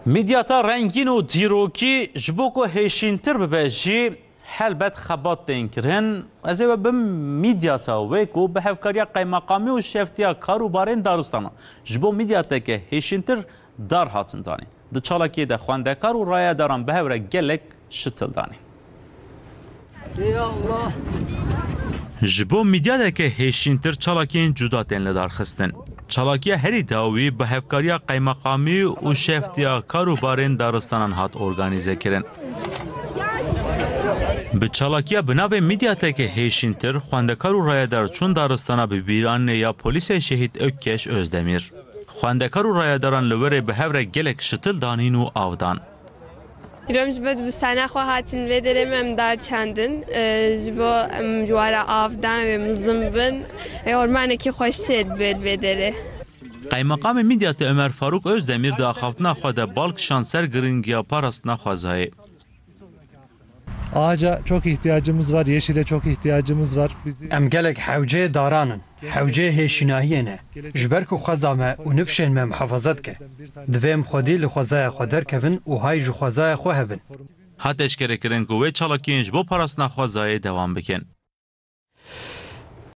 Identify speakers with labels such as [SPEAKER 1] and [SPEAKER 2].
[SPEAKER 1] میدیاتا رنگین و دیروکی جبوکو هشینتر ببجی حلبت خبات دین کرن از او بم میدیاتا ویکو به هفکاریا قیمقامی و شفتیا کاروبارین دارستانا جبو میدیاتا که هشینتر دار هاتن دانی ده چالاکی ده خواندکار و رای داران به هفره گلک شتل دانی جبو میدیاتا که هشینتر چالاکین جدا دین لدار خستن چالاکی هری داوی به هفکاریا قیمقامی و شفتیا کاروبارین دارستانان هات ارگانیزه کرن به چالاکیا بنابه میدیاتک هیشینتر خواندکار و رایدار چون دارستانا به بیران یا پلیس شهید اکش özdemir خواندکار و رایداران لوره به هفره گلک شتل دانین و آودان
[SPEAKER 2] رمز بود بستانه خو هاتن بدرم ام دار چندن جبو جوارا آودان و مزمبن ormanı ki خوش شد بدره
[SPEAKER 1] قیمقام میدیات عمر فاروق özdemir da xaftına xwede balk şanser giringiya parasına xwazayı
[SPEAKER 3] Ağaca çok ihtiyacımız var, yeşile çok ihtiyacımız var.
[SPEAKER 4] Em gelek hevce daranın, hevce heşinahiyene. Jberku xazame u nifşen me muhafazat ke. Divem xwedî li xwezaya xwe derkevin û hay ji xwezaya xwe hebin.
[SPEAKER 1] hat eşkere kirin ku wê çalakiyên ji bo parasına xwazayê devam bikin.